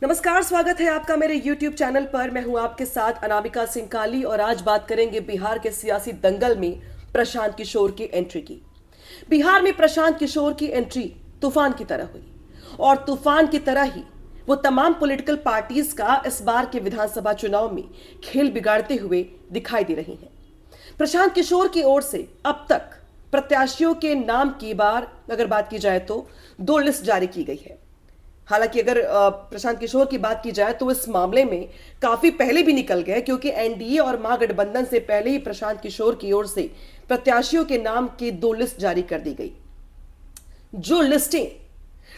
नमस्कार, स्वागत है आपका मेरे YouTube चैनल पर। मैं हूं आपके साथ अनामिका सिंह काली और आज बात करेंगे बिहार के सियासी दंगल में प्रशांत किशोर की एंट्री की। बिहार में प्रशांत किशोर की एंट्री तूफान की तरह हुई और तूफान की तरह ही वो तमाम पॉलिटिकल पार्टीज का इस बार के विधानसभा चुनाव में खेल बिगाड़ते हुए दिखाई दे रही हैं। प्रशांत किशोर की ओर से अब तक प्रत्याशियों के नाम की बार अगर बात की जाए तो 2 लिस्ट जारी की गई है। हालांकि अगर प्रशांत किशोर की बात की जाए तो इस मामले में काफी पहले भी निकल गए, क्योंकि एनडीए और महागठबंधन से पहले ही प्रशांत किशोर की ओर से प्रत्याशियों के नाम की 2 लिस्ट जारी कर दी गई। जो लिस्टें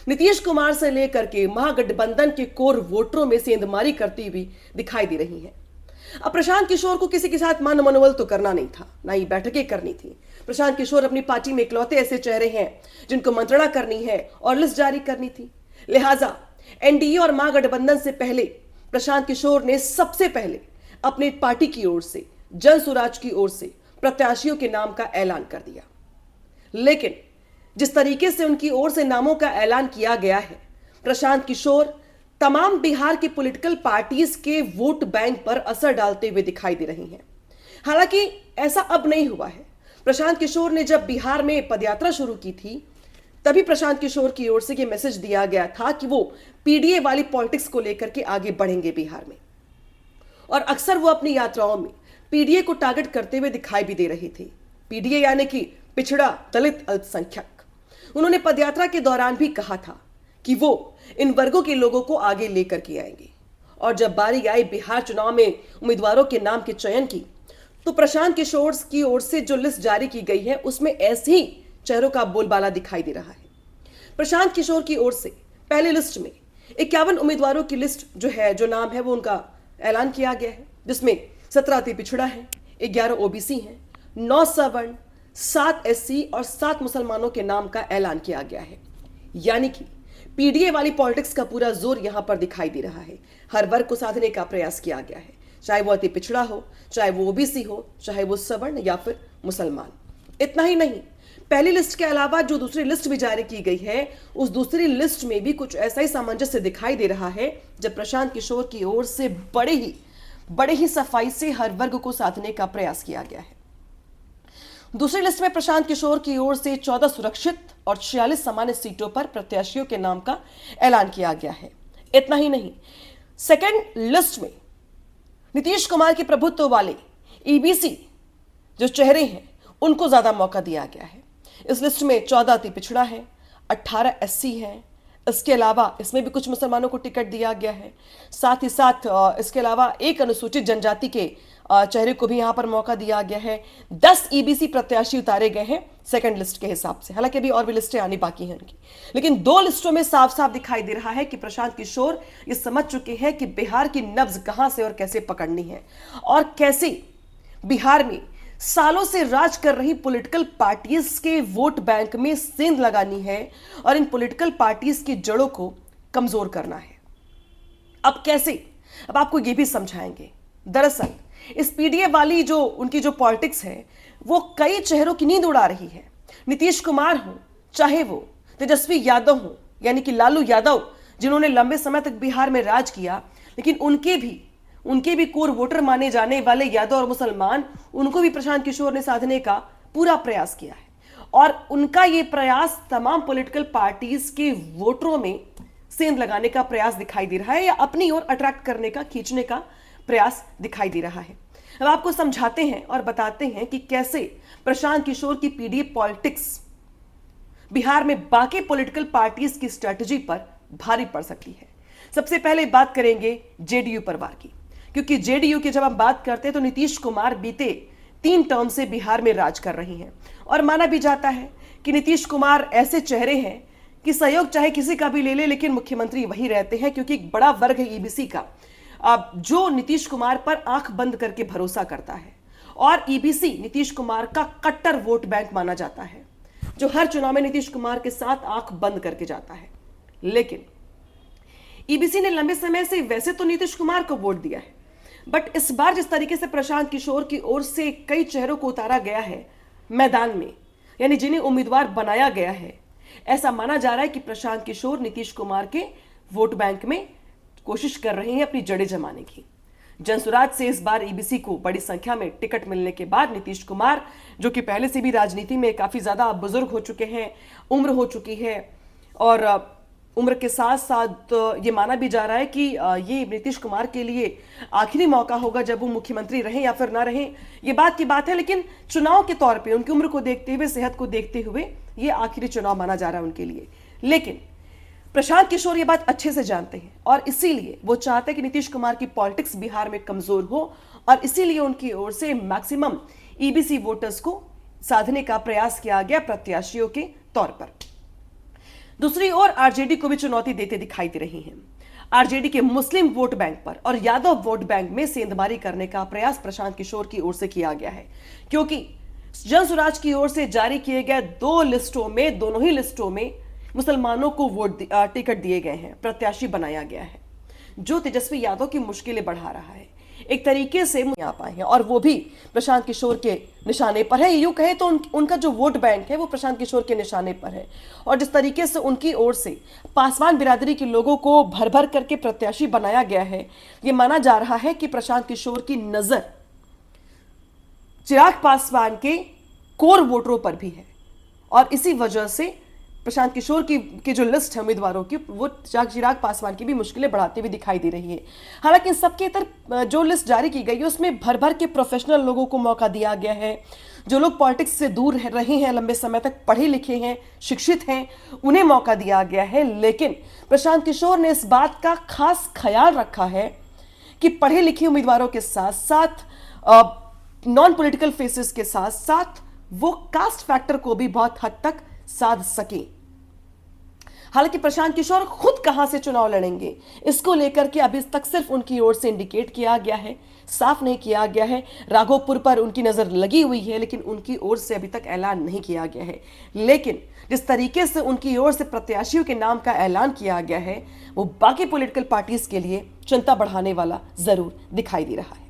नीतीश कुमार से लेकर के महागठबंधन के कोर वोटरों में सेंधमारी करती हुई दिखाई दे रही हैं। अब प्रशांत किशोर को किसी के साथ मन मनोबल तो करना नहीं था, ना ही बैठकें करनी थी। प्रशांत किशोर अपनी पार्टी में इकलौते ऐसे चेहरे हैं जिनको मंत्रणा करनी है और लिस्ट जारी करनी थी। लिहाजा एनडीए और महागठबंधन से पहले प्रशांत किशोर ने सबसे पहले अपनी पार्टी की ओर से, जन स्वराज की ओर से प्रत्याशियों के नाम का ऐलान कर दिया। लेकिन जिस तरीके से उनकी ओर से नामों का ऐलान किया गया है, प्रशांत किशोर तमाम बिहार की पॉलिटिकल पार्टीज के वोट बैंक पर असर डालते हुए दिखाई दे रही हैं। हालांकि ऐसा अब नहीं हुआ है। प्रशांत किशोर ने जब बिहार में पदयात्रा शुरू की थी, तभी प्रशांत किशोर की ओर से यह मैसेज दिया गया था कि वो पीडीए वाली पॉलिटिक्स को लेकर के आगे बढ़ेंगे बिहार में। और अक्सर वो अपनी यात्राओं में पीडीए को टारगेट करते हुए दिखाई भी दे रहे थे। पीडीए यानी कि पिछड़ा दलित अल्पसंख्यक। उन्होंने पदयात्रा के दौरान भी कहा था कि वो इन वर्गों के लोगों को आगे लेकर के आएंगे। और जब बारी आई बिहार चुनाव में उम्मीदवारों के नाम के चयन की, तो प्रशांत किशोर की ओर से जो लिस्ट जारी की गई है उसमें ऐसे ही चेहरों का बोलबाला दिखाई दे रहा है। प्रशांत किशोर की ओर से पहली लिस्ट में 51 उम्मीदवारों की लिस्ट जो नाम है वो उनका ऐलान किया गया है, जिसमें 17 अति पिछड़ा है, 11 ओबीसी हैं, 9 सवर्ण, 7 एससी और 7 मुसलमानों के नाम का ऐलान किया गया है। यानी कि पीडीए वाली पॉलिटिक्स का पूरा जोर यहां पर दिखाई दे रहा है। हर वर्ग को साधने का प्रयास किया गया है, चाहे वो अति पिछड़ा हो, चाहे वो ओबीसी हो, चाहे वो सवर्ण या फिर मुसलमान। इतना ही नहीं, पहली लिस्ट के अलावा जो दूसरी लिस्ट भी जारी की गई है, उस दूसरी लिस्ट में भी कुछ ऐसा ही सामंजस्य दिखाई दे रहा है, जब प्रशांत किशोर की ओर से बड़े ही सफाई से हर वर्ग को साधने का प्रयास किया गया है। दूसरी लिस्ट में प्रशांत किशोर की ओर से 14 सुरक्षित और 46 सामान्य सीटों पर प्रत्याशियों के नाम का ऐलान किया गया है। इतना ही नहीं, सेकेंड लिस्ट में नीतीश कुमार के प्रभुत्व वाले ईबीसी जो चेहरे हैं उनको ज्यादा मौका दिया गया है। इस लिस्ट में 14 अति पिछड़ा है, 18 एससी हैं। इसके अलावा इसमें भी कुछ मुसलमानों को टिकट दिया गया है। साथ ही साथ इसके अलावा एक अनुसूचित जनजाति के चेहरे को भी यहां पर मौका दिया गया है। 10 ईबीसी प्रत्याशी उतारे गए हैं सेकंड लिस्ट के हिसाब से। हालांकि अभी और भी लिस्टें आनी बाकी हैं उनकी, लेकिन 2 लिस्टों में साफ साफ दिखाई दे रहा है कि प्रशांत किशोर ये समझ चुके हैं कि बिहार की नब्ज कहां से और कैसे पकड़नी है और कैसे बिहार में सालों से राज कर रही पॉलिटिकल पार्टीज के वोट बैंक में सेंध लगानी है और इन पॉलिटिकल पार्टीज की जड़ों को कमजोर करना है। अब कैसे, अब आपको यह भी समझाएंगे। दरअसल इस पीडीए वाली जो उनकी जो पॉलिटिक्स है वो कई चेहरों की नींद उड़ा रही है। नीतीश कुमार हो, चाहे वो तेजस्वी यादव हो यानी कि लालू यादव, जिन्होंने लंबे समय तक बिहार में राज किया, लेकिन उनके भी कोर वोटर माने जाने वाले यादव और मुसलमान, उनको भी प्रशांत किशोर ने साधने का पूरा प्रयास किया है। और उनका ये प्रयास तमाम पॉलिटिकल पार्टीज के वोटरों में सेंध लगाने का प्रयास दिखाई दे रहा है या अपनी ओर अट्रैक्ट करने का, खींचने का प्रयास दिखाई दे रहा है। अब आपको समझाते हैं और बताते हैं कि कैसे प्रशांत किशोर की पीडीए पॉलिटिक्स बिहार में बाकी पॉलिटिकल पार्टीज की स्ट्रेटजी पर भारी पड़ सकती है। सबसे पहले बात करेंगे जेडीयू परिवार की, क्योंकि जेडीयू की जब हम बात करते हैं तो नीतीश कुमार बीते 3 टर्म से बिहार में राज कर रही हैं और माना भी जाता है कि नीतीश कुमार ऐसे चेहरे हैं कि सहयोग चाहे किसी का भी ले ले, लेकिन मुख्यमंत्री वही रहते हैं, क्योंकि एक बड़ा वर्ग है ईबीसी का जो नीतीश कुमार पर आंख बंद करके भरोसा करता है। और ईबीसी नीतीश कुमार का कट्टर वोट बैंक माना जाता है, जो हर चुनाव में नीतीश कुमार के साथ आंख बंद करके जाता है। लेकिन ईबीसी ने लंबे समय से वैसे तो नीतीश कुमार को वोट दिया है, बट इस बार जिस तरीके से प्रशांत किशोर की ओर से कई चेहरों को उतारा गया है मैदान में, यानी जिन्हें उम्मीदवार बनाया गया है, ऐसा माना जा रहा है कि प्रशांत किशोर नीतीश कुमार के वोट बैंक में कोशिश कर रहे हैं अपनी जड़ें जमाने की। जनसुराज से इस बार ईबीसी को बड़ी संख्या में टिकट मिलने के बाद नीतीश कुमार, जो कि पहले से भी राजनीति में काफी ज्यादा बुजुर्ग हो चुके हैं, उम्र हो चुकी है, और उम्र के साथ साथ ये माना भी जा रहा है कि ये नीतीश कुमार के लिए आखिरी मौका होगा जब वो मुख्यमंत्री रहें या फिर ना रहें, ये बात की बात है। लेकिन चुनाव के तौर पे उनकी उम्र को देखते हुए, सेहत को देखते हुए ये आखिरी चुनाव माना जा रहा है उनके लिए। लेकिन प्रशांत किशोर ये बात अच्छे से जानते हैं और इसीलिए वो चाहते हैं कि नीतीश कुमार की पॉलिटिक्स बिहार में कमजोर हो, और इसीलिए उनकी ओर से मैक्सिमम ईबीसी वोटर्स को साधने का प्रयास किया गया प्रत्याशियों के तौर पर। दूसरी ओर आरजेडी को भी चुनौती देते दिखाई दे रही हैं। आरजेडी के मुस्लिम वोट बैंक पर और यादव वोट बैंक में सेंधमारी करने का प्रयास प्रशांत किशोर की ओर से किया गया है, क्योंकि जनसुराज की ओर से जारी किए गए दो लिस्टों में, दोनों ही लिस्टों में मुसलमानों को टिकट दिए गए हैं, प्रत्याशी बनाया गया है, जो तेजस्वी यादव की मुश्किलें बढ़ा रहा है। एक तरीके से आ पाए हैं और वो भी प्रशांत किशोर के निशाने पर है। यूं कहे तो उनका जो वोट बैंक है वो प्रशांत किशोर के निशाने पर है, और जिस तरीके से उनकी ओर से पासवान बिरादरी के लोगों को भर भर करके प्रत्याशी बनाया गया है, ये माना जा रहा है कि प्रशांत किशोर की नजर चिराग पासवान के कोर वोटरों पर भी है, और इसी वजह से प्रशांत किशोर की जो लिस्ट है उम्मीदवारों की, वो चिराग पासवान की भी मुश्किलें बढ़ाती हुई दिखाई दे रही है। हालांकि सबके तरफ जो लिस्ट जारी की गई है उसमें भर भर के प्रोफेशनल लोगों को मौका दिया गया है, जो लोग पॉलिटिक्स से दूर रहे हैं, लंबे समय तक पढ़े लिखे हैं, शिक्षित हैं, उन्हें मौका दिया गया है। लेकिन प्रशांत किशोर ने इस बात का खास ख्याल रखा है कि पढ़े लिखे उम्मीदवारों के साथ साथ नॉन पॉलिटिकल फेसेस के साथ साथ वो कास्ट फैक्टर को भी बहुत हद तक साध सके। हालांकि प्रशांत किशोर खुद कहां से चुनाव लड़ेंगे, इसको लेकर के अभी तक सिर्फ उनकी ओर से इंडिकेट किया गया है, साफ नहीं किया गया है। राघोपुर पर उनकी नजर लगी हुई है, लेकिन उनकी ओर से अभी तक ऐलान नहीं किया गया है। लेकिन जिस तरीके से उनकी ओर से प्रत्याशियों के नाम का ऐलान किया गया है, वो बाकी पॉलिटिकल पार्टीज के लिए चिंता बढ़ाने वाला जरूर दिखाई दे रहा है।